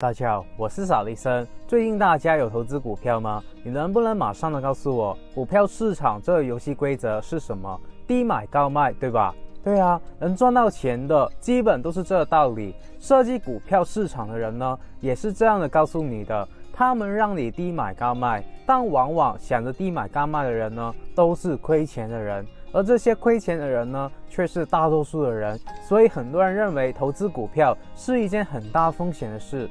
大家好，我是傻利生。最近大家有投资股票吗？你能不能马上的告诉我，股票市场这个游戏规则是什么？低买高卖，对吧？对啊，能赚到钱的基本都是这个道理。设计股票市场的人呢，也是这样的告诉你的。他们让你低买高卖，但往往想着低买高卖的人呢，都是亏钱的人。而这些亏钱的人呢，却是大多数的人。所以很多人认为投资股票是一件很大风险的事。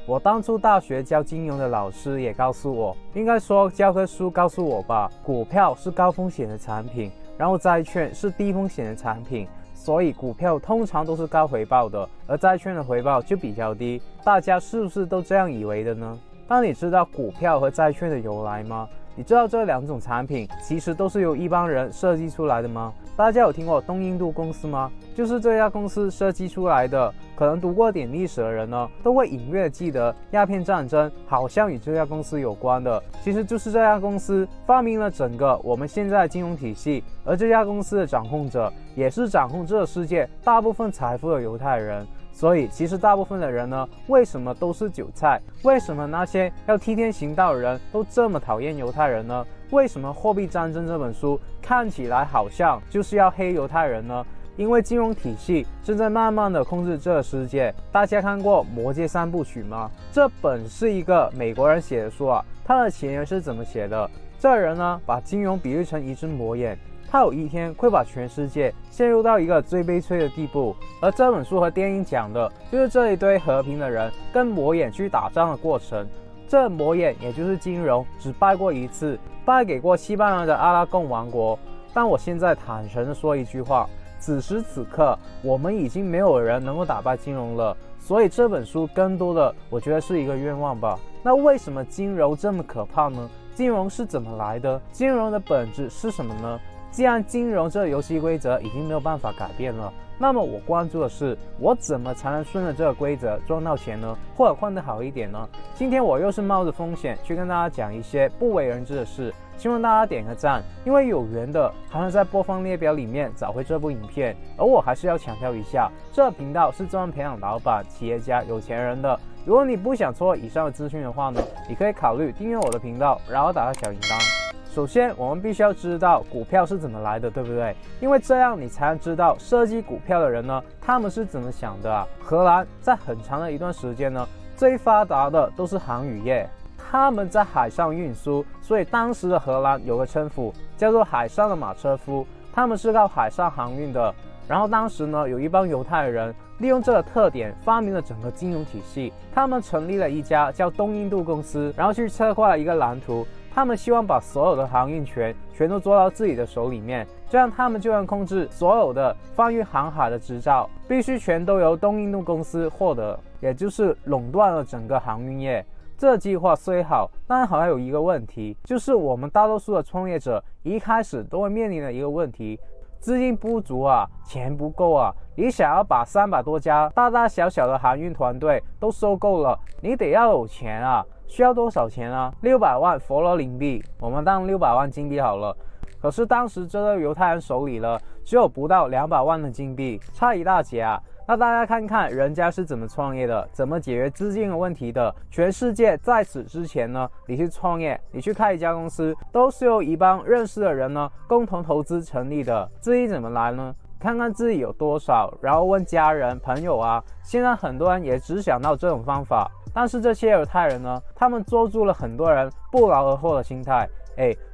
我当初大学教金融的老师也告诉我，应该说教科书告诉我吧，股票是高风险的产品，然后债券是低风险的产品，所以股票通常都是高回报的，而债券的回报就比较低。大家是不是都这样以为的呢？但你知道股票和债券的由来吗？你知道这两种产品其实都是由一帮人设计出来的吗？大家有听过东印度公司吗？就是这家公司设计出来的。可能读过点历史的人呢，都会隐约记得鸦片战争好像与这家公司有关的。其实就是这家公司发明了整个我们现在的金融体系，而这家公司的掌控者也是掌控这个世界大部分财富的犹太人。所以其实大部分的人呢，为什么都是韭菜？为什么那些要替天行道的人都这么讨厌犹太人呢？为什么《货币战争》这本书看起来好像就是要黑犹太人呢？因为金融体系正在慢慢的控制这个世界。大家看过《魔戒三部曲》吗？这本是一个美国人写的书啊，他的前言是怎么写的？这人呢，把金融比喻成一只魔眼，他有一天会把全世界陷入到一个最悲催的地步。而这本书和电影讲的就是这一堆和平的人跟魔眼去打仗的过程。这魔眼也就是金融，只败过一次，败给过西班牙的阿拉贡王国。但我现在坦诚的说一句话，此时此刻我们已经没有人能够打败金融了，所以这本书更多的我觉得是一个愿望吧。那为什么金融这么可怕呢？金融是怎么来的？金融的本质是什么呢？既然金融这个游戏规则已经没有办法改变了，那么我关注的是，我怎么才能顺着这个规则赚到钱呢？或者换得好一点呢？今天我又是冒着风险去跟大家讲一些不为人知的事，希望大家点个赞，因为有缘的还能在播放列表里面找回这部影片。而我还是要强调一下，这个频道是专门培养老板、企业家、有钱人的。如果你不想错过以上的资讯的话呢，你可以考虑订阅我的频道，然后打开小铃铛。首先我们必须要知道股票是怎么来的，对不对？因为这样你才能知道设计股票的人呢，他们是怎么想的啊。荷兰在很长的一段时间呢，最发达的都是航运业，他们在海上运输，所以当时的荷兰有个称呼叫做海上的马车夫，他们是靠海上航运的。然后当时呢，有一帮犹太人利用这个特点发明了整个金融体系，他们成立了一家叫东印度公司，然后去策划了一个蓝图，他们希望把所有的航运权全都做到自己的手里面，这样他们就能控制所有的放运航海的执照，必须全都由东印度公司获得，也就是垄断了整个航运业。这计划虽好，但还有一个问题，就是我们大多数的创业者一开始都会面临的一个问题，资金不足啊，钱不够啊。你想要把300多家大大小小的航运团队都收购了，你得要有钱啊。需要多少钱啊？600万佛罗林币，我们当600万金币好了。可是当时这个犹太人手里呢，只有不到200万的金币，差一大截啊。那大家看看人家是怎么创业的，怎么解决资金的问题的。全世界在此之前呢，你去创业，你去开一家公司，都是由一帮认识的人呢共同投资成立的。资金怎么来呢？看看自己有多少，然后问家人朋友啊。现在很多人也只想到这种方法，但是这些犹太人呢，他们捉住了很多人不劳而获的心态。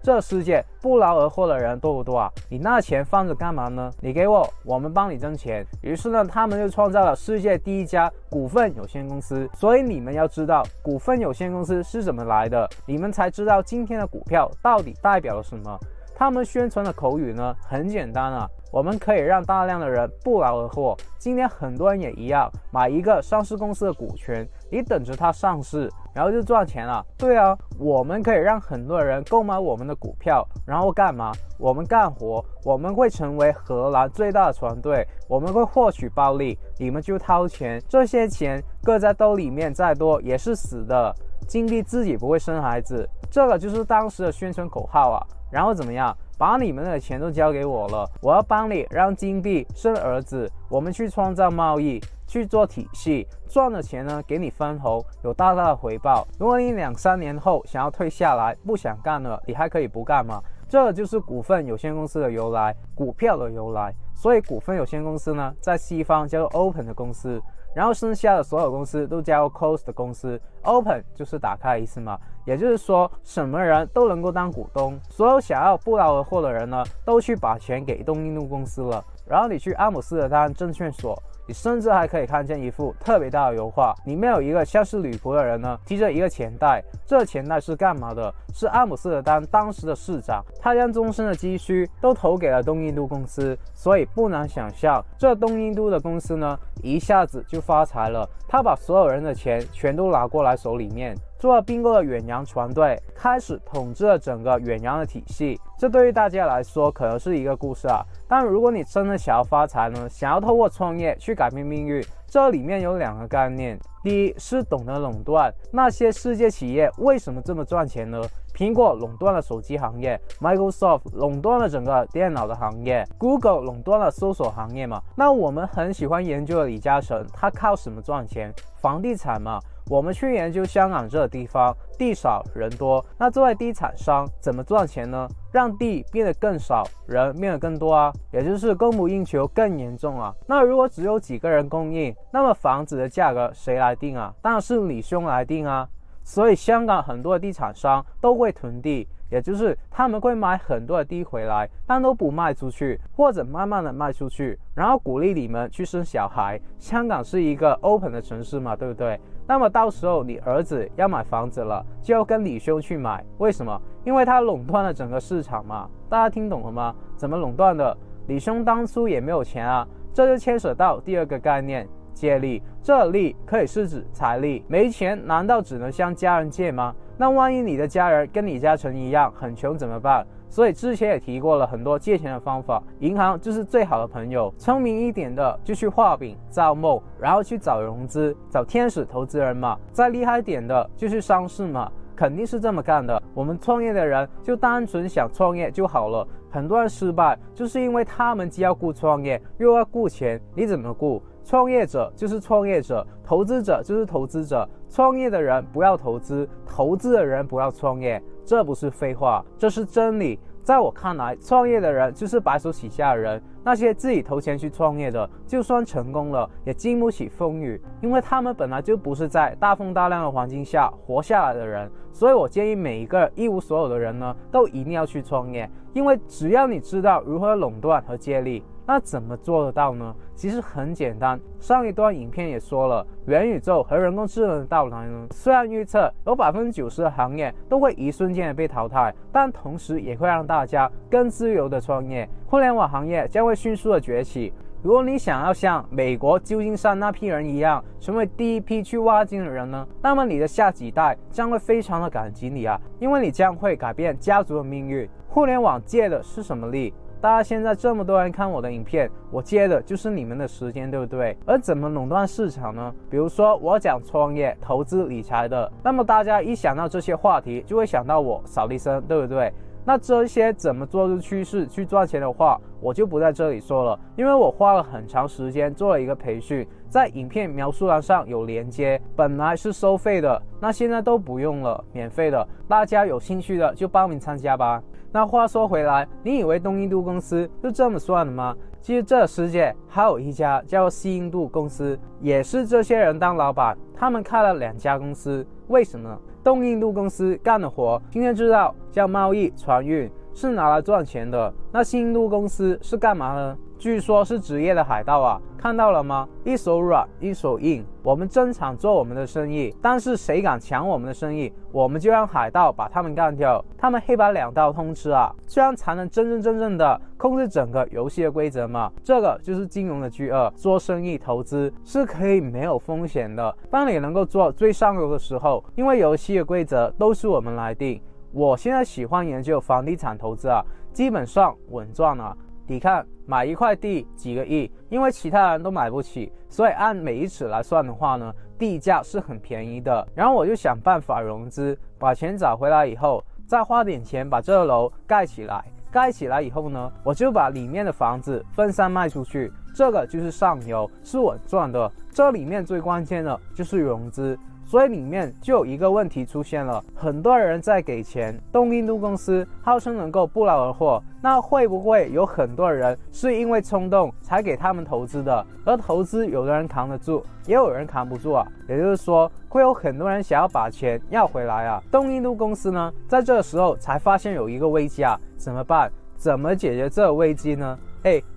这世界不劳而获的人多不多啊？你那钱放着干嘛呢？你给我，我们帮你挣钱。于是呢，他们就创造了世界第一家股份有限公司。所以你们要知道股份有限公司是怎么来的，你们才知道今天的股票到底代表了什么。他们宣传的口语呢，很简单啊，我们可以让大量的人不劳而获。今天很多人也一样，买一个上市公司的股权，你等着它上市，然后就赚钱了。对啊，我们可以让很多人购买我们的股票，然后干嘛？我们干活，我们会成为荷兰最大的船队，我们会获取暴利，你们就掏钱，这些钱搁在兜里面再多也是死的。金币自己不会生孩子，这个就是当时的宣传口号啊。然后怎么样？把你们的钱都交给我了，我要帮你让金币生儿子，我们去创造贸易。去做体系，赚的钱呢给你分红，有大大的回报。如果你2-3年后想要退下来，不想干了，你还可以不干吗？这就是股份有限公司的由来，股票的由来。所以股份有限公司呢，在西方叫做 open 的公司，然后剩下的所有公司都叫做 closed 的公司。open 就是打开的意思嘛，也就是说什么人都能够当股东，所有想要不劳而获的人呢，都去把钱给东印度公司了。然后你去阿姆斯特丹证券所，你甚至还可以看见一幅特别大的油画，里面有一个像是女仆的人呢，提着一个钱袋。这钱袋是干嘛的？是阿姆斯特丹当时的市长，他将终身的积蓄都投给了东印度公司，所以不难想象，这东印度的公司呢，一下子就发财了。他把所有人的钱全都拿过来手里面，做了并购的远洋船队，开始统治了整个远洋的体系。这对于大家来说可能是一个故事啊，但如果你真的想要发财呢，想要透过创业去改变命运，这里面有2个概念。第一是懂得垄断，那些世界企业为什么这么赚钱呢？苹果垄断了手机行业， Microsoft 垄断了整个电脑的行业， Google 垄断了搜索行业嘛。那我们很喜欢研究的李嘉诚，他靠什么赚钱？房地产嘛。我们去研究香港这个地方，地少人多，那作为地产商怎么赚钱呢？让地变得更少，人变得更多啊，也就是供不应求更严重啊。那如果只有几个人供应，那么房子的价格谁来定啊？当然是李兄来定啊。所以香港很多的地产商都会囤地，也就是他们会买很多的地回来，但都不卖出去，或者慢慢的卖出去，然后鼓励你们去生小孩。香港是一个 open 的城市嘛，对不对？那么到时候你儿子要买房子了，就要跟李兄去买，为什么？因为他垄断了整个市场嘛。大家听懂了吗？怎么垄断的？李兄当初也没有钱啊，这就牵扯到第2个概念，借力。这力可以是指财力，没钱难道只能向家人借吗？那万一你的家人跟李嘉诚一样很穷怎么办？所以之前也提过了很多借钱的方法，银行就是最好的朋友。聪明一点的就去画饼造梦，然后去找融资，找天使投资人嘛。再厉害点的就去上市嘛，肯定是这么干的。我们创业的人就单纯想创业就好了，很多人失败就是因为他们既要顾创业又要顾钱，你怎么顾？创业者就是创业者，投资者就是投资者。创业的人不要投资，投资的人不要创业，这不是废话，这是真理。在我看来，创业的人就是白手起家的人，那些自己投钱去创业的，就算成功了也经不起风雨，因为他们本来就不是在大风大浪的环境下活下来的人。所以我建议每一个一无所有的人呢，都一定要去创业，因为只要你知道如何垄断和借力，那怎么做得到呢？其实很简单，上一段影片也说了，元宇宙和人工智能的到来呢，虽然预测有90%的行业都会一瞬间的被淘汰，但同时也会让大家更自由的创业，互联网行业将会迅速的崛起。如果你想要像美国旧金山那批人一样，成为第一批去挖金的人呢，那么你的下几代将会非常的感激你啊，因为你将会改变家族的命运。互联网借的是什么力？大家现在这么多人看我的影片，我借的就是你们的时间，对不对？而怎么垄断市场呢？比如说我讲创业、投资、理财的，那么大家一想到这些话题，就会想到我扫地僧，对不对？那这些怎么做出趋势去赚钱的话，我就不在这里说了，因为我花了很长时间做了一个培训，在影片描述栏上有连接，本来是收费的，那现在都不用了，免费的，大家有兴趣的就报名参加吧。那话说回来，你以为东印度公司就这么算了吗？其实这世界还有一家叫西印度公司，也是这些人当老板，他们开了2家公司。为什么？东印度公司干的活今天知道叫贸易船运，是拿来赚钱的。那西印度公司是干嘛呢？据说是职业的海盗啊，看到了吗？一手软一手硬，我们正常做我们的生意，但是谁敢抢我们的生意，我们就让海盗把他们干掉，他们黑白2道通吃啊，这样才能真正的控制整个游戏的规则嘛。这个就是金融的巨鳄，做生意投资是可以没有风险的，当你能够做最上游的时候，因为游戏的规则都是我们来定。我现在喜欢研究房地产投资啊，基本上稳赚啊。你看买一块地几个亿，因为其他人都买不起，所以按每一尺来算的话呢，地价是很便宜的。然后我就想办法融资，把钱找回来以后，再花点钱把这个楼盖起来。盖起来以后呢，我就把里面的房子分散卖出去，这个就是上游，是稳赚的。这里面最关键的就是融资。所以里面就有一个问题出现了，很多人在给钱，东印度公司号称能够不劳而获，那会不会有很多人是因为冲动才给他们投资的？而投资有的人扛得住，也有人扛不住啊，也就是说会有很多人想要把钱要回来啊。东印度公司呢，在这个时候才发现有一个危机啊，怎么办？怎么解决这个危机呢？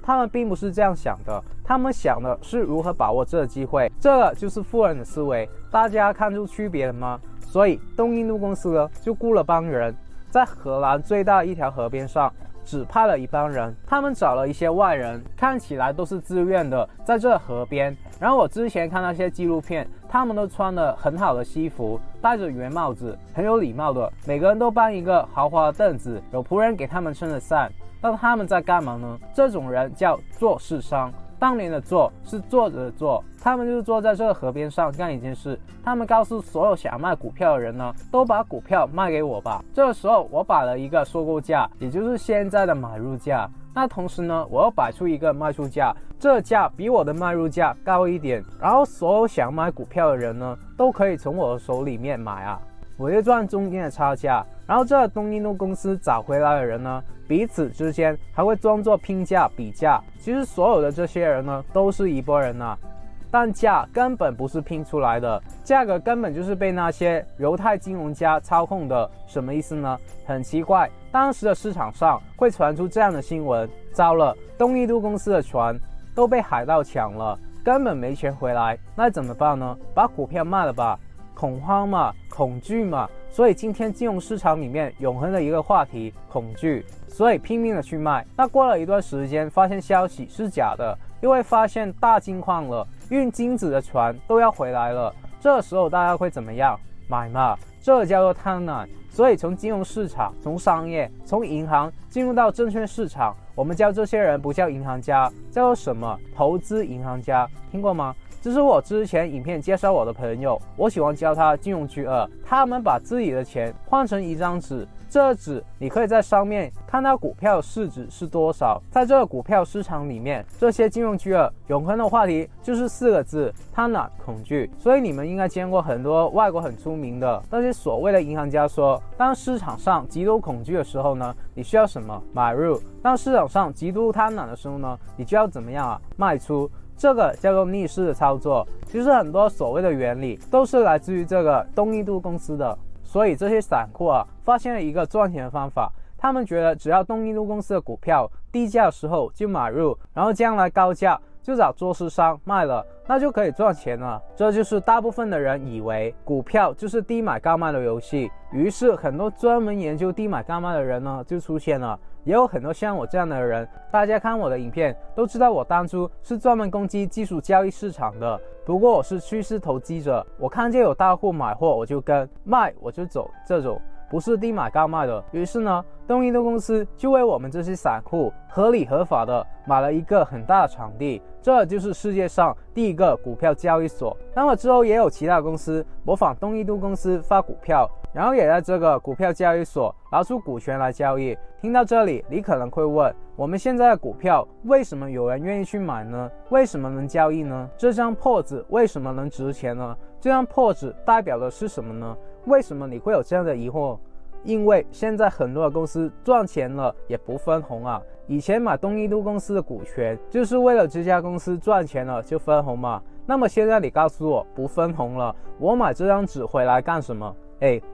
他们并不是这样想的，他们想的是如何把握这个机会，这个就是富人的思维。大家看出区别了吗？所以东印度公司呢，就雇了帮人，在荷兰最大一条河边上指派了一帮人，他们找了一些外人，看起来都是自愿的，在这河边。然后我之前看那些纪录片，他们都穿了很好的西服，戴着圆帽子，很有礼貌的，每个人都搬一个豪华的凳子，有仆人给他们撑着伞。那他们在干嘛呢？这种人叫做市商，当年的做是坐着的坐，他们就是坐在这个河边上干一件事，他们告诉所有想卖股票的人呢，都把股票卖给我吧。这个时候我摆了一个收购价，也就是现在的买入价，那同时呢，我要摆出一个卖出价，这价比我的卖入价高一点，然后所有想买股票的人呢，都可以从我的手里面买啊，我就赚中间的差价。然后这个东印度公司找回来的人呢，彼此之间还会装作拼价比价，其实所有的这些人呢，都是一拨人啊，但价根本不是拼出来的，价格根本就是被那些犹太金融家操控的。什么意思呢？很奇怪，当时的市场上会传出这样的新闻，糟了，东印度公司的船都被海盗抢了，根本没钱回来，那怎么办呢？把股票卖了吧，恐慌嘛，恐惧嘛。所以今天金融市场里面永恒的一个话题，恐惧，所以拼命的去卖。那过了一段时间，发现消息是假的，又会发现大金矿了，运金子的船都要回来了。这个时候大家会怎么样？买嘛，这叫做贪婪。所以从金融市场，从商业，从银行进入到证券市场，我们叫这些人不叫银行家，叫做什么？投资银行家，听过吗？这是我之前影片介绍我的朋友，我喜欢教他金融巨鳄，他们把自己的钱换成一张纸，这纸你可以在上面看到股票市值是多少。在这个股票市场里面，这些金融巨鳄永恒的话题就是4个字：贪婪、恐惧。所以你们应该见过很多外国很出名的那些所谓的银行家说，当市场上极度恐惧的时候呢，你需要什么？买入。当市场上极度贪婪的时候呢，你就要怎么样啊？卖出。这个叫做逆势的操作。其实很多所谓的原理都是来自于这个东印度公司的。所以这些散户啊，发现了一个赚钱的方法，他们觉得只要东印度公司的股票低价的时候就买入，然后将来高价就找做市商卖了，那就可以赚钱了。这就是大部分的人以为股票就是低买高卖的游戏，于是很多专门研究低买高卖的人呢就出现了。也有很多像我这样的人，大家看我的影片都知道我当初是专门攻击技术交易市场的，不过我是趋势投机者，我看见有大户买货我就跟，卖我就走，这种不是低买高卖的。于是呢，东印度公司就为我们这些散户合理合法的买了一个很大的场地，这就是世界上第一个股票交易所。那么之后也有其他公司模仿东印度公司发股票，然后也在这个股票交易所拿出股权来交易。听到这里，你可能会问，我们现在的股票为什么有人愿意去买呢？为什么能交易呢？这张破纸为什么能值钱呢？这张破纸代表的是什么呢？为什么你会有这样的疑惑？因为现在很多的公司赚钱了也不分红啊。以前买东印度公司的股权就是为了这家公司赚钱了就分红嘛。那么现在你告诉我不分红了，我买这张纸回来干什么？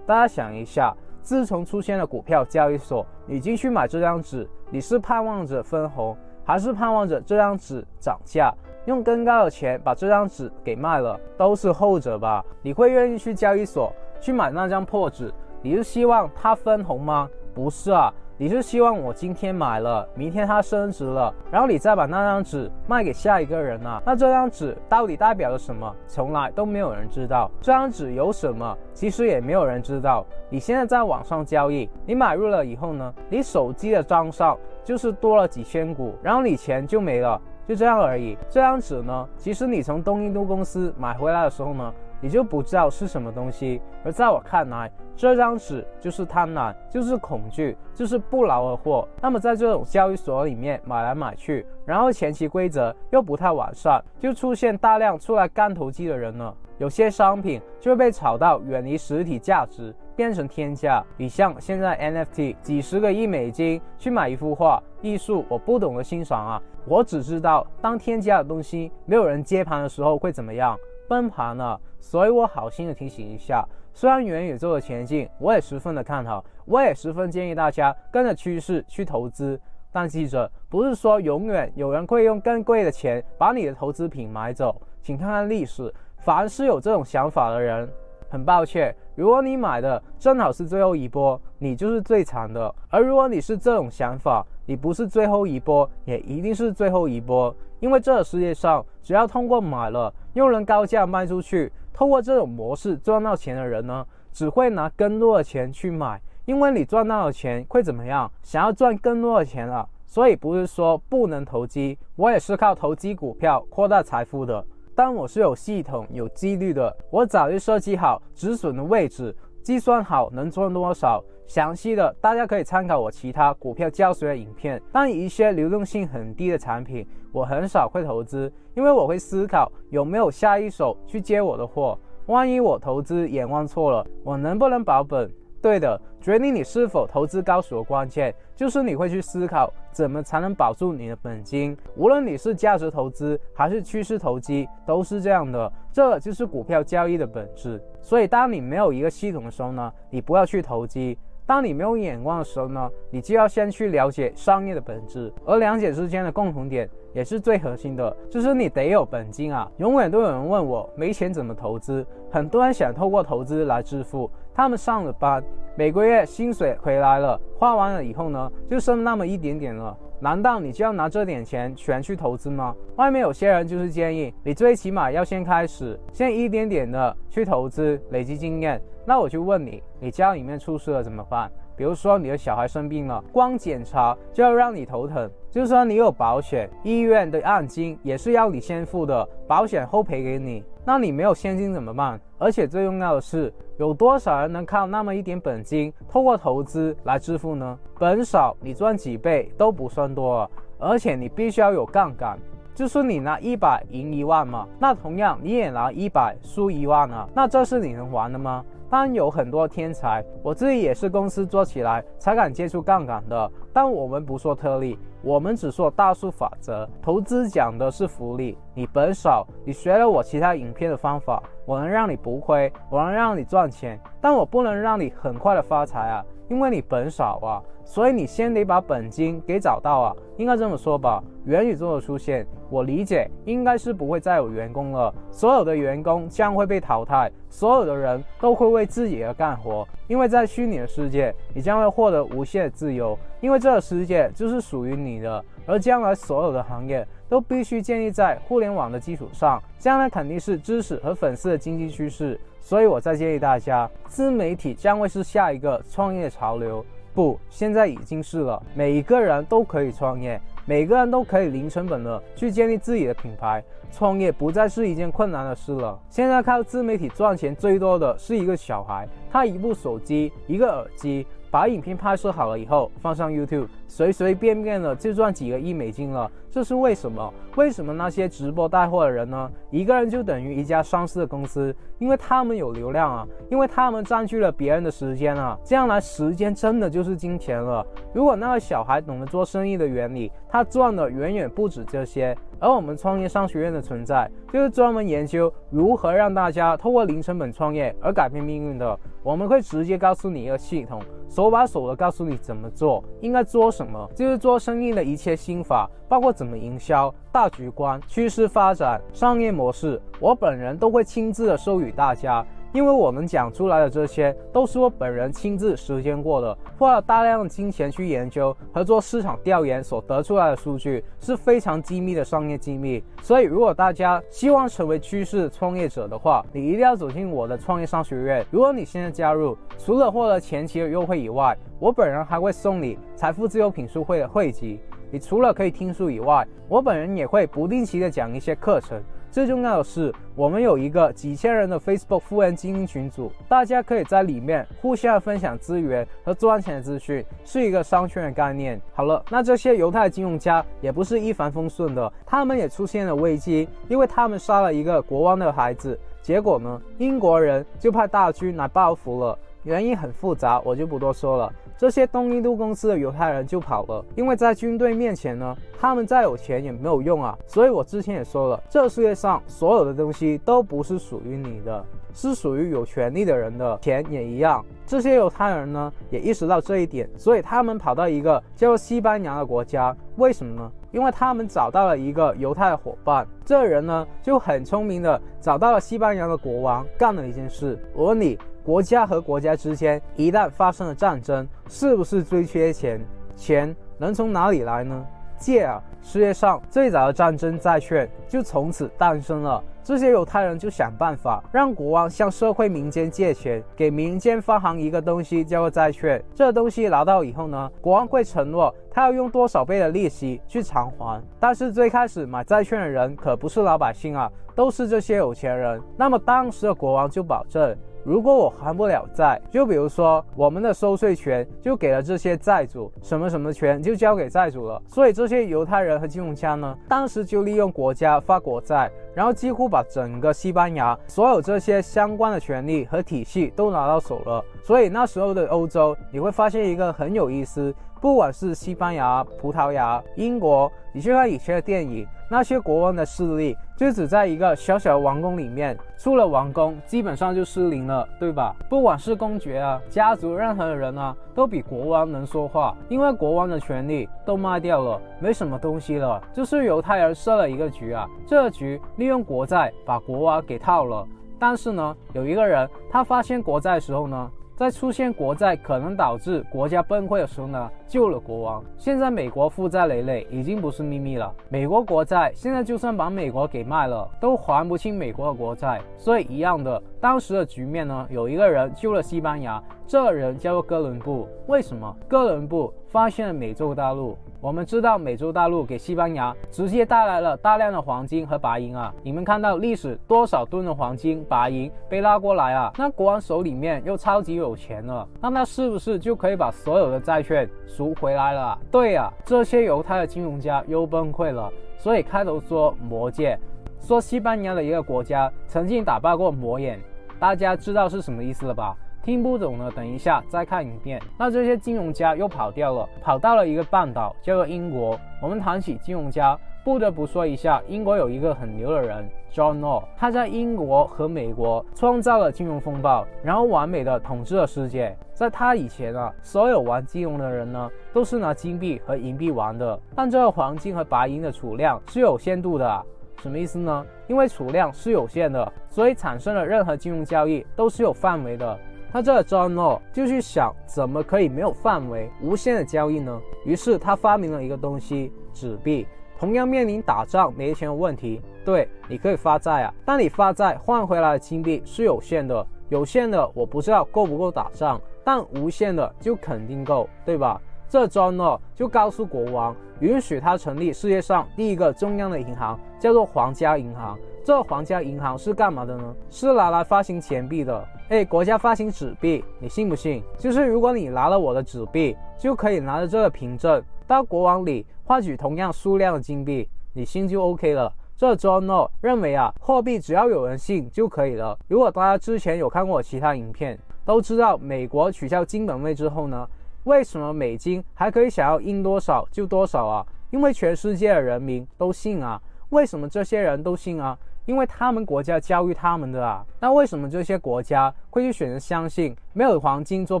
大家想一下，自从出现了股票交易所，你进去买这张纸，你是盼望着分红，还是盼望着这张纸涨价，用更高的钱把这张纸给卖了？都是后者吧。你会愿意去交易所去买那张破纸，你是希望它分红吗？不是啊，你是希望我今天买了，明天它升值了，然后你再把那张纸卖给下一个人啊。那这张纸到底代表了什么？从来都没有人知道。这张纸有什么？其实也没有人知道。你现在在网上交易，你买入了以后呢，你手机的账上就是多了几千股，然后你钱就没了，就这样而已。这张纸呢，其实你从东印度公司买回来的时候呢，你就不知道是什么东西。而在我看来，这张纸就是贪婪，就是恐惧，就是不劳而获。那么在这种交易所里面买来买去，然后前期规则又不太完善，就出现大量出来干投机的人了。有些商品就会被炒到远离实体价值，变成天价。你像现在 NFT 几十个亿美金去买一幅画，艺术我不懂得欣赏啊，我只知道当天价的东西没有人接盘的时候会怎么样，崩盘了。所以我好心的提醒一下，虽然元宇宙的前景我也十分的看好，我也十分建议大家跟着趋势去投资，但记着，不是说永远有人会用更贵的钱把你的投资品买走。请看看历史，凡是有这种想法的人，很抱歉，如果你买的正好是最后一波，你就是最惨的。而如果你是这种想法，你不是最后一波，也一定是最后一波。因为这个世界上，只要通过买了用人高价卖出去，透过这种模式赚到钱的人呢，只会拿更多的钱去买。因为你赚到的钱会怎么样？想要赚更多的钱啊。所以不是说不能投机，我也是靠投机股票扩大财富的。但我是有系统、有纪律的，我早就设计好止损的位置，计算好能赚多少。详细的大家可以参考我其他股票教学的影片。但一些流动性很低的产品，我很少会投资，因为我会思考有没有下一手去接我的货。万一我投资眼光错了，我能不能保本？对的，决定你是否投资高手的关键，就是你会去思考怎么才能保住你的本金。无论你是价值投资还是趋势投机，都是这样的，这就是股票交易的本质。所以当你没有一个系统的时候呢，你不要去投机。当你没有眼光的时候呢，你就要先去了解商业的本质。而两者之间的共同点也是最核心的，就是你得有本金啊。永远都有人问我没钱怎么投资，很多人想透过投资来致富，他们上了班，每个月薪水回来了，花完了以后呢，就剩那么一点点了。难道你就要拿这点钱全去投资吗？外面有些人就是建议你最起码要先开始，先一点点的去投资，累积经验。那我就问你，你家里面出事了怎么办？比如说你的小孩生病了，光检查就要让你头疼。就算你有保险，医院的按金也是要你先付的，保险后赔给你。那你没有现金怎么办？而且最重要的是，有多少人能靠那么一点本金，透过投资来致富呢？本少你赚几倍都不算多了，而且你必须要有杠杆。就是你拿100赢1万嘛，那同样你也拿100输1万啊，那这是你能玩的吗？当然有很多天才，我自己也是公司做起来才敢接触杠杆的，但我们不说特例，我们只说大数法则。投资讲的是复利，你本少，你学了我其他影片的方法，我能让你不亏，我能让你赚钱，但我不能让你很快的发财啊，因为你本少啊。所以你先得把本金给找到啊，应该这么说吧。元宇宙的出现，我理解应该是不会再有员工了，所有的员工将会被淘汰，所有的人都会为自己而干活，因为在虚拟的世界，你将会获得无限的自由，因为这个世界就是属于你的。而将来所有的行业都必须建立在互联网的基础上，将来肯定是知识和粉丝的经济趋势。所以我再建议大家，自媒体将会是下一个创业潮流。不，现在已经是了。每一个人都可以创业，每个人都可以零成本的去建立自己的品牌。创业不再是一件困难的事了。现在靠自媒体赚钱最多的是一个小孩，他一部手机，一个耳机，把影片拍摄好了以后放上 YouTube， 随随便便的就赚几个亿美金了。这是为什么？为什么那些直播带货的人呢，一个人就等于一家上市的公司？因为他们有流量啊，因为他们占据了别人的时间啊。这样来，时间真的就是金钱了。如果那个小孩懂得做生意的原理，他赚的远远不止这些。而我们创业商学院的存在，就是专门研究如何让大家透过零成本创业而改变命运的。我们会直接告诉你一个系统，手把手的告诉你怎么做，应该做什么，就是做生意的一切心法，包括怎么营销、大局观、趋势发展、商业模式，我本人都会亲自的授予大家。因为我们讲出来的这些都是我本人亲自实践过的，花了大量的金钱去研究和做市场调研所得出来的数据，是非常机密的商业机密。所以如果大家希望成为趋势创业者的话，你一定要走进我的创业商学院。如果你现在加入，除了获得前期的优惠以外，我本人还会送你财富自由品书会的汇集。你除了可以听书以外，我本人也会不定期的讲一些课程，最重要的是，我们有一个几千人的 Facebook 富人精英群组，大家可以在里面互相分享资源和赚钱的资讯，是一个商圈的概念。好了，那这些犹太金融家也不是一帆风顺的，他们也出现了危机，因为他们杀了一个国王的孩子，结果呢，英国人就派大军来报复了。原因很复杂，我就不多说了。这些东印度公司的犹太人就跑了，因为在军队面前呢，他们再有钱也没有用啊。所以我之前也说了，这世界上所有的东西都不是属于你的，是属于有权利的人的，钱也一样。这些犹太人呢，也意识到这一点，所以他们跑到一个叫做西班牙的国家。为什么呢？因为他们找到了一个犹太的伙伴，这人呢就很聪明的找到了西班牙的国王，干了一件事。我问你，国家和国家之间一旦发生了战争，是不是最缺钱？钱能从哪里来呢？借啊！世界上最早的战争债券就从此诞生了。这些犹太人就想办法让国王向社会民间借钱，给民间发行一个东西叫做债券。这东西拿到以后呢，国王会承诺他要用多少倍的利息去偿还。但是最开始买债券的人可不是老百姓啊，都是这些有钱人。那么当时的国王就保证，如果我还不了债，就比如说我们的收税权就给了这些债主，什么什么权就交给债主了。所以这些犹太人和金融家呢，当时就利用国家发国债，然后几乎把整个西班牙所有这些相关的权利和体系都拿到手了。所以那时候的欧洲，你会发现一个很有意思，不管是西班牙、葡萄牙、英国，你去看以前的电影，那些国王的势力就只在一个小小的王宫里面，出了王宫基本上就失灵了，对吧？不管是公爵啊、家族任何人啊，都比国王能说话，因为国王的权力都卖掉了，没什么东西了。就是犹太人设了一个局啊，这个局利用国债把国王给套了。但是呢，有一个人他发现国债的时候呢，在出现国债可能导致国家崩溃的时候呢，救了国王。现在美国负债累累已经不是秘密了，美国国债现在就算把美国给卖了，都还不清美国的国债。所以一样的，当时的局面呢，有一个人救了西班牙，这个人叫做哥伦布。为什么？哥伦布发现了美洲大陆。我们知道美洲大陆给西班牙直接带来了大量的黄金和白银啊！你们看到历史多少吨的黄金、白银被拉过来啊？那国王手里面又超级有钱了，那他是不是就可以把所有的债券赎回来了啊？对啊，这些犹太的金融家又崩溃了。所以开头说魔戒，说西班牙的一个国家曾经打败过魔眼，大家知道是什么意思了吧？听不懂呢，等一下再看影片。那这些金融家又跑掉了，跑到了一个半岛叫做英国。我们谈起金融家，不得不说一下，英国有一个很牛的人 John Law， 他在英国和美国创造了金融风暴，然后完美的统治了世界。在他以前啊，所有玩金融的人呢，都是拿金币和银币玩的，但这个黄金和白银的储量是有限度的啊。什么意思呢？因为储量是有限的，所以产生的任何金融交易都是有范围的。那这个 John Law 就去想怎么可以没有范围无限的交易呢？于是他发明了一个东西，纸币。同样面临打仗没钱的问题，对，你可以发债啊，但你发债换回来的金币是有限的，有限的我不知道够不够打仗，但无限的就肯定够，对吧？这 John Law 就告诉国王，允许他成立世界上第一个中央的银行，叫做皇家银行。这皇家银行是干嘛的呢？是拿来发行钱币的。国家发行纸币，你信不信？就是如果你拿了我的纸币，就可以拿着这个凭证到国王里换取同样数量的金币，你信就 OK 了。这 John Law 认为啊，货币只要有人信就可以了。如果大家之前有看过我其他影片，都知道美国取消金本位之后呢，为什么美金还可以想要印多少就多少啊？因为全世界的人民都信啊。为什么这些人都信啊？因为他们国家教育他们的啊。那为什么这些国家会去选择相信没有黄金做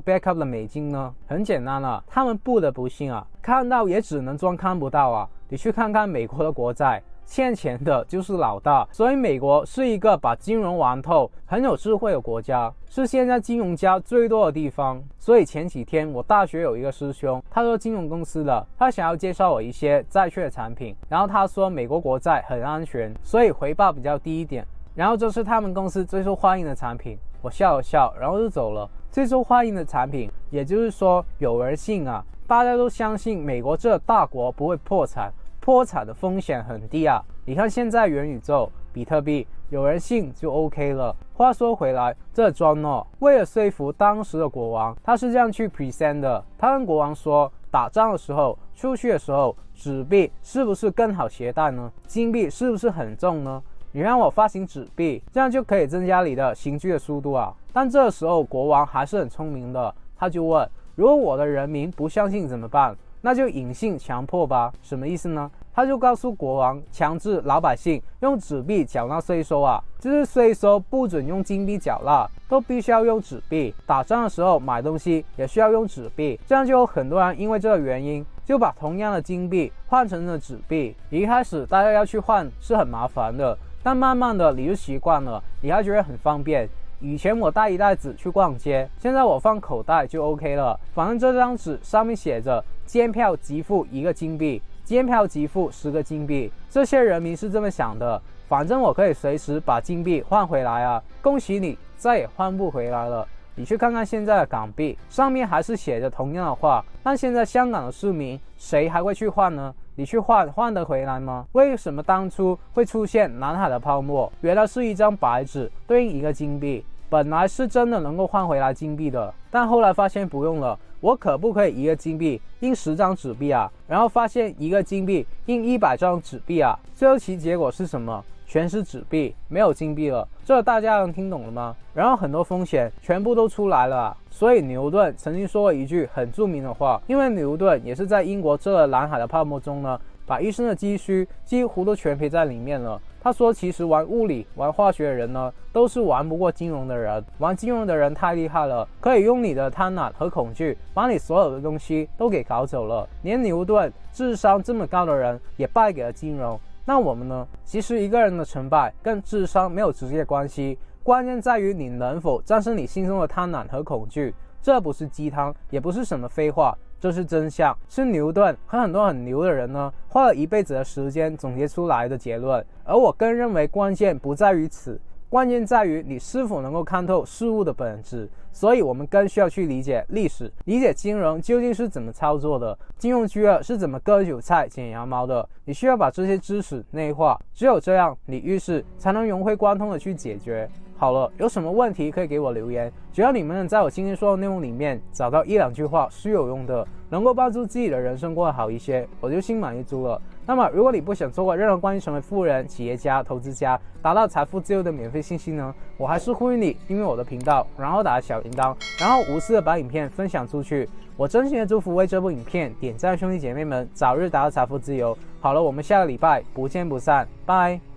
backup 的美金呢？很简单啊，他们不得不信啊，看到也只能装看不到啊。你去看看美国的国债，欠钱的就是老大。所以美国是一个把金融玩透、很有智慧的国家，是现在金融家最多的地方。所以前几天我大学有一个师兄，他做金融公司的，他想要介绍我一些债券的产品，然后他说美国国债很安全，所以回报比较低一点，然后这是他们公司最受欢迎的产品。我笑了笑，然后就走了。最受欢迎的产品，也就是说有人信啊，大家都相信美国这大国不会破产，破产的风险很低啊。你看现在元宇宙，比特币，有人信就 OK 了。话说回来，这 John Law 为了说服当时的国王，他是这样去 present 的。他跟国王说，打仗的时候，出去的时候，纸币是不是更好携带呢？金币是不是很重呢？你让我发行纸币，这样就可以增加你的行军的速度啊。但这时候国王还是很聪明的，他就问，如果我的人民不相信怎么办？那就隐性强迫吧。什么意思呢？他就告诉国王，强制老百姓用纸币缴纳税收啊，就是税收不准用金币缴纳，都必须要用纸币。打仗的时候买东西也需要用纸币，这样就有很多人因为这个原因就把同样的金币换成了纸币。一开始大家要去换是很麻烦的，但慢慢的你就习惯了，你还觉得很方便。以前我带一袋纸去逛街，现在我放口袋就 OK 了。反正这张纸上面写着监票即付1个金币，监票即付10个金币。这些人民是这么想的，反正我可以随时把金币换回来啊！恭喜你，再也换不回来了。你去看看现在的港币，上面还是写着同样的话，但现在香港的市民谁还会去换呢？你去换得回来吗？为什么当初会出现南海的泡沫？原来是一张白纸对应1个金币，本来是真的能够换回来金币的，但后来发现不用了。我可不可以1个金币印10张纸币啊？然后发现1个金币印100张纸币啊？最后其结果是什么？全是纸币，没有金币了。这大家能听懂了吗？然后很多风险全部都出来了啊。所以牛顿曾经说过一句很著名的话，因为牛顿也是在英国这个南海的泡沫中呢，把一生的积蓄几乎都全赔在里面了。他说其实玩物理玩化学的人呢，都是玩不过金融的人。玩金融的人太厉害了，可以用你的贪婪和恐惧把你所有的东西都给搞走了。连牛顿智商这么高的人也败给了金融，那我们呢？其实一个人的成败跟智商没有直接关系，关键在于你能否战胜你心中的贪婪和恐惧。这不是鸡汤，也不是什么废话，这是真相，是牛顿和很多很牛的人呢花了一辈子的时间总结出来的结论。而我更认为关键不在于此，关键在于你是否能够看透事物的本质。所以我们更需要去理解历史，理解金融究竟是怎么操作的，金融巨鳄是怎么割韭菜剪羊毛的。你需要把这些知识内化，只有这样你遇事才能融会贯通的去解决。好了，有什么问题可以给我留言，只要你们能在我今天说的内容里面找到1-2句话是有用的，能够帮助自己的人生过得好一些，我就心满意足了。那么如果你不想错过任何关于成为富人、企业家、投资家、达到财富自由的免费信息呢，我还是呼吁你订阅我的频道，然后打开小铃铛，然后无私的把影片分享出去。我真心的祝福为这部影片点赞兄弟姐妹们早日达到财富自由。好了，我们下个礼拜不见不散，拜。